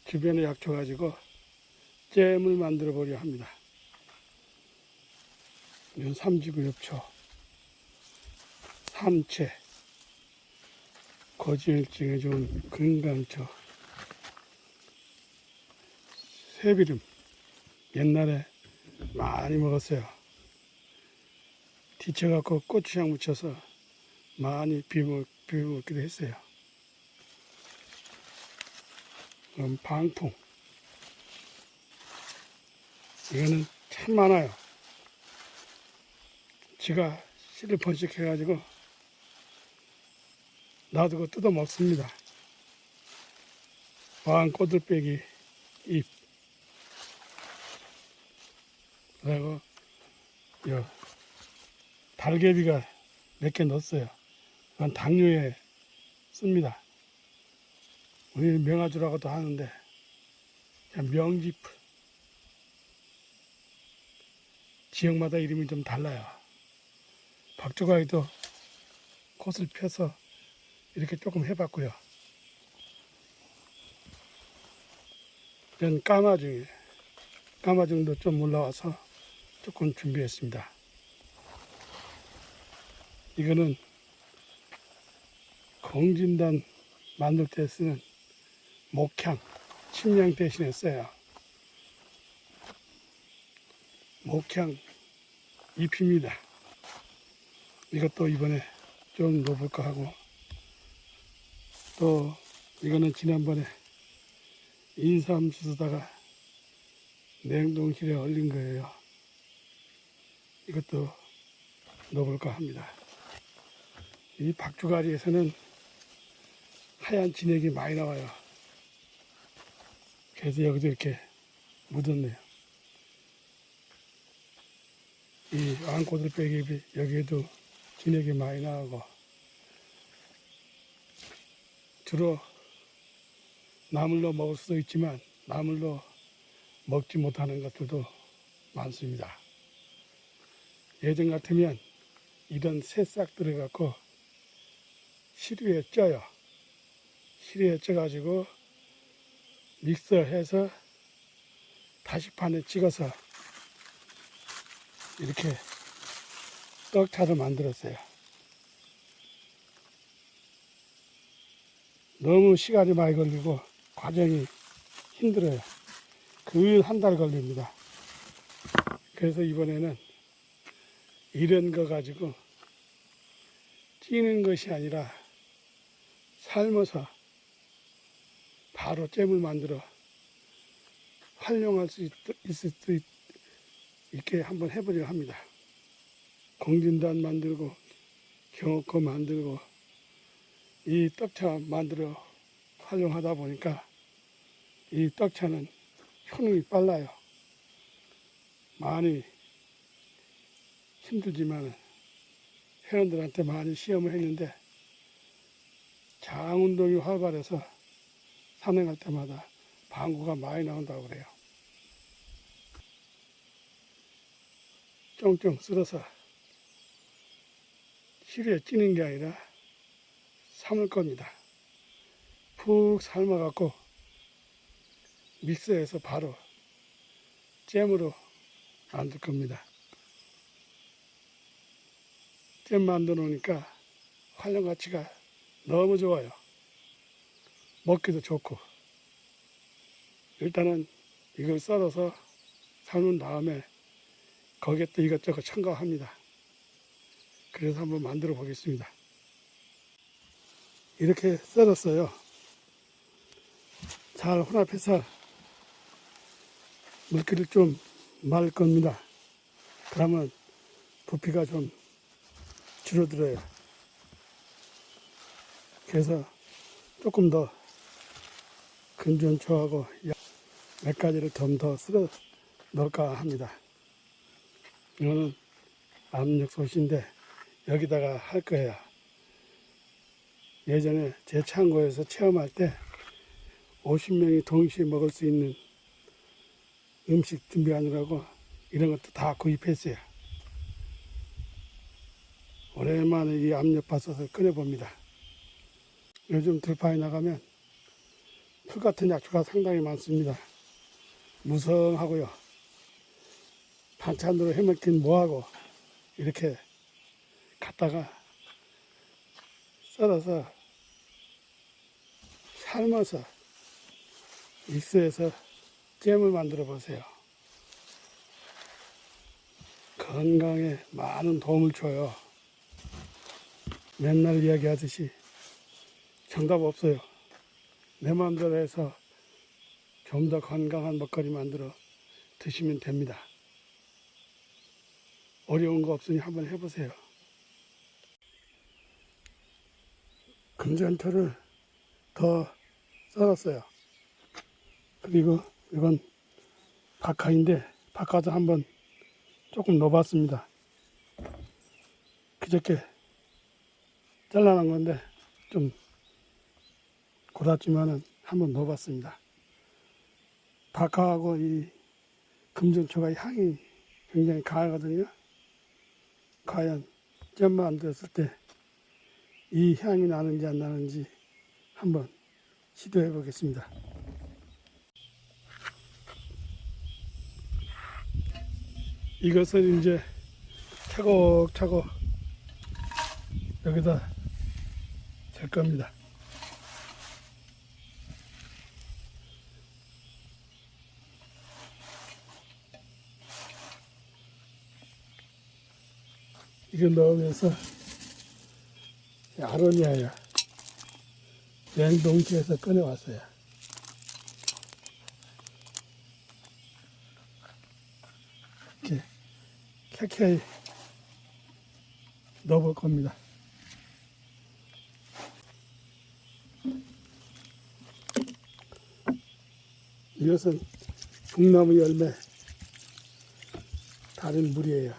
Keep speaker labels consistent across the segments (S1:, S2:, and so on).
S1: 주변에 약초 가지고 잼을 만들어 보려 합니다. 이건 삼지구엽초, 삼채, 고지혈증에 좋은 건강초, 새비름. 옛날에 많이 먹었어요. 데쳐갖고 고추장 묻혀서 많이 비벼 먹기도 했어요. 방풍. 이거는 참 많아요. 지가 씨를 번식해가지고 놔두고 뜯어 먹습니다. 왕꼬들빼기 잎. 그리고 달개비가 몇 개 넣었어요. 그건 당뇨에 씁니다. 우리는 명아주라고도 하는데 명짚. 지역마다 이름이 좀 달라요. 박조가위도 꽃을 펴서 이렇게 조금 해봤고요. 이건 까마중이에요. 까마중도 좀 올라와서 조금 준비했습니다. 이거는 공진단 만들 때 쓰는 목향, 침향 대신에 써요. 목향 잎입니다. 이것도 이번에 좀 넣어볼까 하고, 또 이거는 지난번에 인삼 주스다가 냉동실에 얼린 거예요. 이것도 넣어볼까 합니다. 이 박주가리에서는 하얀 진액이 많이 나와요. 그래서 여기도 이렇게 묻었네요. 이 왕꼬들빼기 여기에도 진액이 많이 나오고, 주로 나물로 먹을 수도 있지만 나물로 먹지 못하는 것들도 많습니다. 예전 같으면 이런 새싹 들어갖고 시루에 쪄요. 시루에 쪄가지고 믹서해서 다시판에 찍어서 이렇게 떡차를 만들었어요. 너무 시간이 많이 걸리고 과정이 힘들어요. 거의 한 달 걸립니다. 그래서 이번에는 이런 거 가지고 찌는 것이 아니라 삶아서 바로 잼을 만들어 활용할 수 있을 수 있게 한번 해보려 합니다. 공진단 만들고 경옥거 만들고 이 떡차 만들어 활용하다 보니까 이 떡차는 효능이 빨라요. 많이 힘들지만 회원들한테 많이 시험을 했는데 장운동이 활발해서 산행할 때마다 방구가 많이 나온다고 그래요. 쫑쫑 쓸어서 시루에 찌는 게 아니라 삶을 겁니다. 푹 삶아갖고 믹서해서 바로 잼으로 만들 겁니다. 잼 만들어 놓으니까 활용 가치가 너무 좋아요. 먹기도 좋고. 일단은 이걸 썰어서 삶은 다음에 거기에 또 이것저것 첨가합니다. 그래서 한번 만들어 보겠습니다. 이렇게 썰었어요. 잘 혼합해서 물기를 좀 말 겁니다. 그러면 부피가 좀 줄어들어요. 그래서 조금 더 금전초하고 몇 가지를 좀 더 쓸어 넣을까 합니다. 이거는 압력솥인데 여기다가 할 거예요. 예전에 제 창고에서 체험할 때 50명이 동시에 먹을 수 있는 음식 준비하느라고 이런 것도 다 구입했어요. 오랜만에 이 압력밥솥을 끓여봅니다. 요즘 들판에 나가면 풀 같은 약초가 상당히 많습니다. 무성하고요. 반찬으로 해먹긴 뭐하고 이렇게 갖다가 썰어서 삶아서 믹스해서 잼을 만들어 보세요. 건강에 많은 도움을 줘요. 맨날 이야기하듯이 정답 없어요. 내 마음대로 해서 좀 더 건강한 먹거리 만들어 드시면 됩니다. 어려운 거 없으니 한번 해보세요. 금전초를 더 썰었어요. 그리고 이건 박하인데 박하도 한번 조금 넣어봤습니다. 그저께 잘라낸 건데 좀 골았지만은 한번 넣어봤습니다. 박하하고 이 금전초가 향이 굉장히 강하거든요. 과연 잼 만들었을 때 이 향이 나는지 안 나는지 한번 시도해 보겠습니다. 이것을 이제 차곡차곡 여기다 될 겁니다. 이거 넣으면서 아로니아요. 냉동실에서 꺼내왔어요. 이렇게 켜켜이 넣어볼 겁니다. 이것은 북나무 열매 달인 물이에요.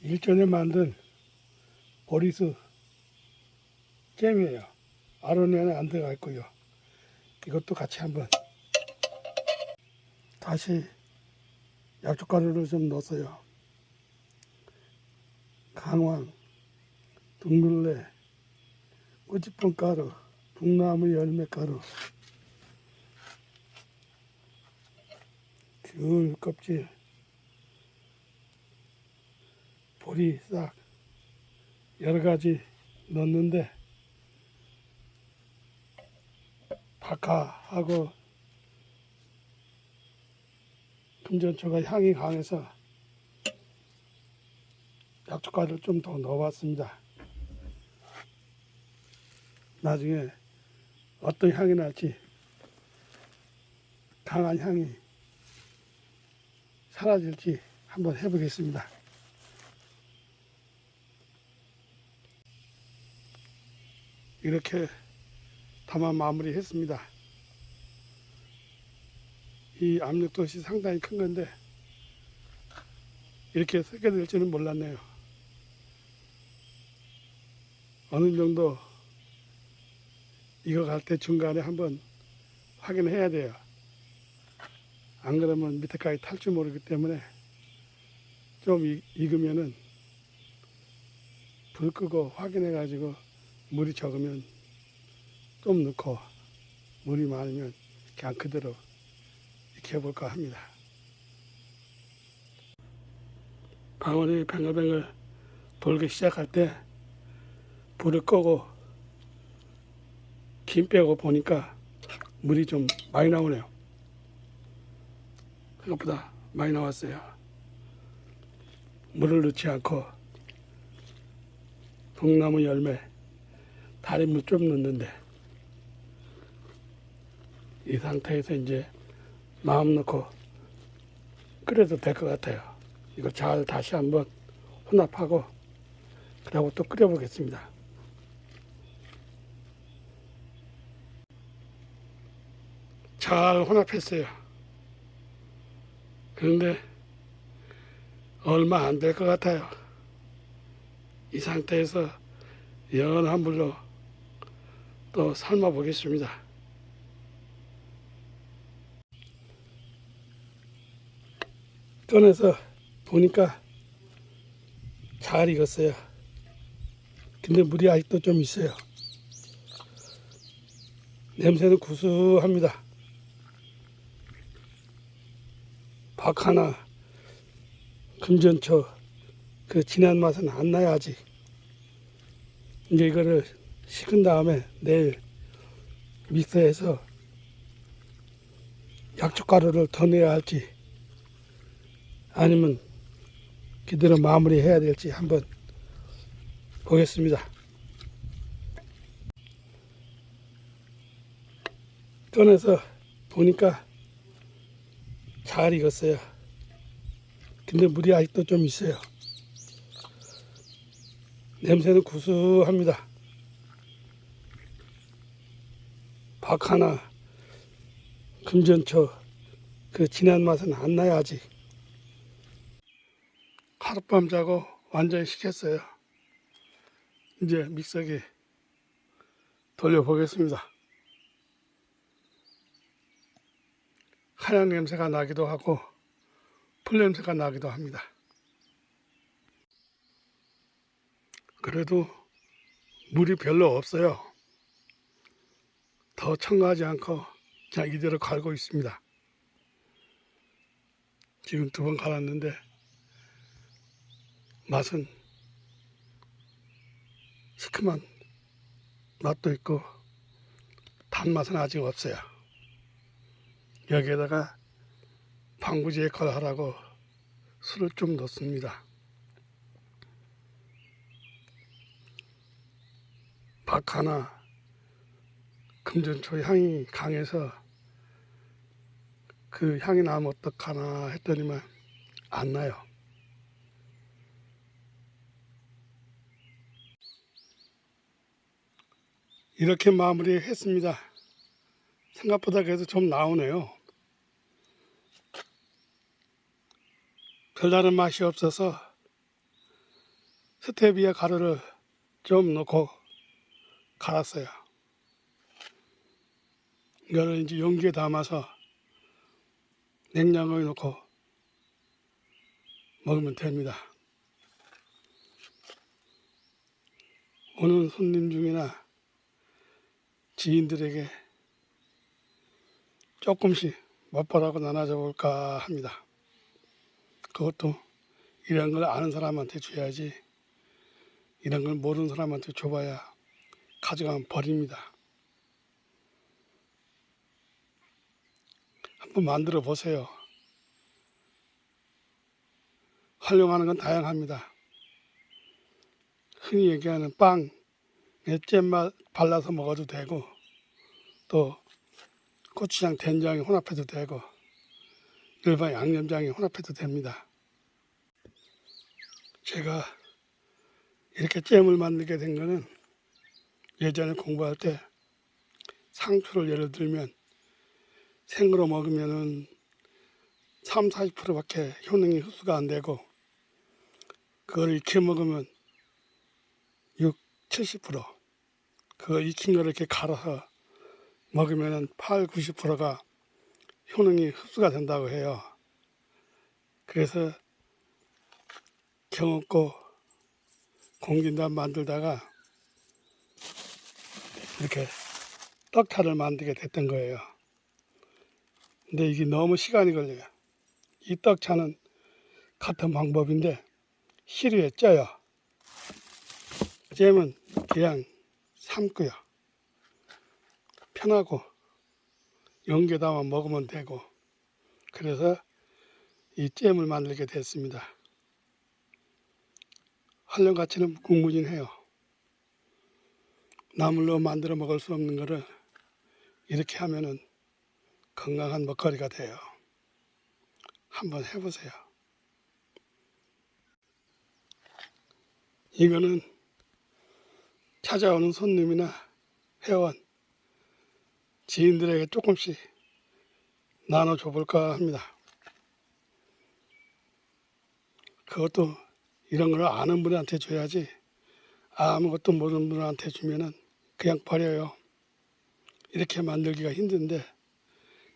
S1: 일전에 만든 보리수 잼이에요. 아로니아는 안 들어가 있고요. 이것도 같이 한번 다시 약초가루를 좀 넣었어요. 강황, 둥글레, 꼬치뽕 가루, 북나무 열매 가루, 귤 껍질, 보리 싹 여러 가지 넣었는데 박하하고 금전초가 향이 강해서 약초가루를 좀 더 넣어봤습니다. 나중에 어떤 향이 날지 강한 향이 사라질지 한번 해보겠습니다. 이렇게 담아 마무리했습니다. 이 압력솥이 상당히 큰 건데 이렇게 쓰게 될지는 몰랐네요. 어느 정도 익어갈 때 중간에 한번 확인해야 돼요. 안 그러면 밑에까지 탈 줄 모르기 때문에 좀 익으면은 불 끄고 확인해 가지고 물이 적으면 좀 넣고 물이 많으면 그냥 그대로 익혀볼까 합니다. 방울이 뱅글뱅글 돌기 시작할 때 불을 끄고 김 빼고 보니까 물이 좀 많이 나오네요. 생각보다 많이 나왔어요. 물을 넣지 않고 북나무 열매 달인물 좀 넣는데 이 상태에서 이제 마음 놓고 끓여도 될 것 같아요. 이거 잘 다시 한번 혼합하고 그러고 또 끓여 보겠습니다. 잘 혼합했어요. 그런데 얼마 안 될 것 같아요. 이 상태에서 연한 불로 또 삶아 보겠습니다. 꺼내서 보니까 잘 익었어요. 근데 물이 아직도 좀 있어요. 냄새는 구수합니다. 박하나, 금전초 그 진한 맛은 안 나요 아직. 이제 이거를 식은 다음에 내일 믹서해서 약초가루를 더 내야 할지 아니면 그대로 마무리해야 될지 한번 보겠습니다. 꺼내서 보니까 잘 익었어요. 근데 물이 아직도 좀 있어요. 냄새는 구수합니다. 박하나, 금전초 그 진한 맛은 안 나요 아직. 하룻밤 자고 완전히 식혔어요. 이제 믹서기 돌려보겠습니다. 하얀 냄새가 나기도 하고 풀 냄새가 나기도 합니다. 그래도 물이 별로 없어요. 더 첨가하지 않고 그냥 이대로 갈고 있습니다. 지금 2번 갈았는데 맛은 시큼한 맛도 있고 단맛은 아직 없어요. 여기에다가 방부제 역할을 하라고 술을 좀 넣습니다. 박하나, 금전초 향이 강해서 그 향이 나면 어떡하나 했더니만 안 나요. 이렇게 마무리했습니다. 생각보다 그래도 좀 나오네요. 별다른 맛이 없어서 스테비아 가루를 좀 넣고 갈았어요. 이거를 이제 용기에 담아서 냉장고에 넣고 먹으면 됩니다. 오는 손님 중이나 지인들에게 조금씩 맛보라고 나눠줘 볼까 합니다. 그것도 이런 걸 아는 사람한테 줘야지, 이런 걸 모르는 사람한테 줘봐야 가져가면 버립니다. 한번 만들어 보세요. 활용하는 건 다양합니다. 흔히 얘기하는 빵에 잼맛 발라서 먹어도 되고, 또 고추장, 된장에 혼합해도 되고, 일반 양념장에 혼합해도 됩니다. 제가 이렇게 잼을 만들게 된 거는 예전에 공부할 때 상추를 예를 들면 생으로 먹으면은 3, 40%밖에 효능이 흡수가 안 되고, 그걸 익혀 먹으면 6, 70%, 그거 익힌 거를 이렇게 갈아서 먹으면은 8, 90%가 효능이 흡수가 된다고 해요. 그래서 경없고 공진단 만들다가 이렇게 떡차를 만들게 됐던 거예요. 근데 이게 너무 시간이 걸려요. 이 떡차는 같은 방법인데 시루에 쪄요. 잼은 그냥 삶고요. 편하고 용기에다가 먹으면 되고, 그래서 이 잼을 만들게 됐습니다. 활용 가치는 무궁무진해요. 나물로 만들어 먹을 수 없는 거를 이렇게 하면은 건강한 먹거리가 돼요. 한번 해보세요. 이거는 찾아오는 손님이나 회원, 지인들에게 조금씩 나눠줘 볼까 합니다. 그것도 이런 걸 아는 분한테 줘야지 아무것도 모르는 분한테 주면은 그냥 버려요. 이렇게 만들기가 힘든데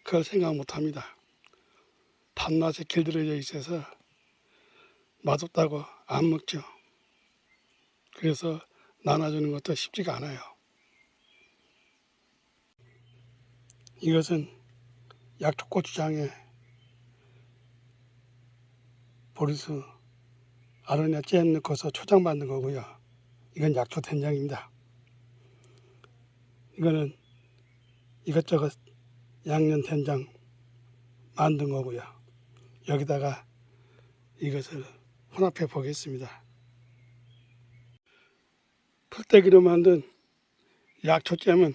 S1: 그걸 생각 못 합니다. 단맛에 길들여져 있어서 맛없다고 안 먹죠. 그래서 나눠주는 것도 쉽지가 않아요. 이것은 약초고추장에 보리수, 아로니아 잼 넣고서 초장 만든 거고요. 이건 약초 된장입니다. 이거는 이것저것 양념 된장 만든 거고요. 여기다가 이것을 혼합해 보겠습니다. 풀떼기로 만든 약초잼은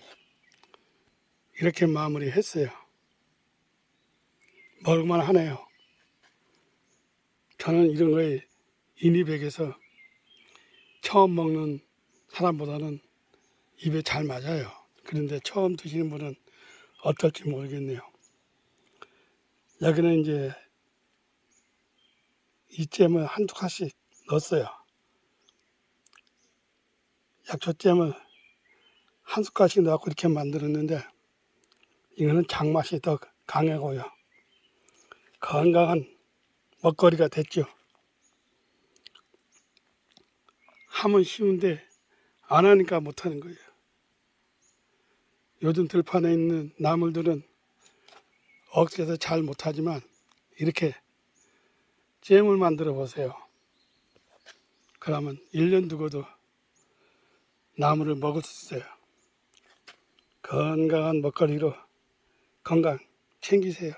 S1: 이렇게 마무리했어요. 먹을만 하네요. 저는 이런 거에 인이백에서 처음 먹는 사람보다는 입에 잘 맞아요. 그런데 처음 드시는 분은 어떨지 모르겠네요. 여기는 이제 이 잼을 한두 칼씩 넣었어요. 약초잼을 한 숟갈씩 넣고 이렇게 만들었는데 이거는 장맛이 더 강하고요. 건강한 먹거리가 됐죠. 하면 쉬운데 안 하니까 못하는 거예요. 요즘 들판에 있는 나물들은 억지해서 잘 못하지만 이렇게 잼을 만들어 보세요. 그러면 1년 두고도 나물을 먹을 수 있어요. 건강한 먹거리로 건강 챙기세요.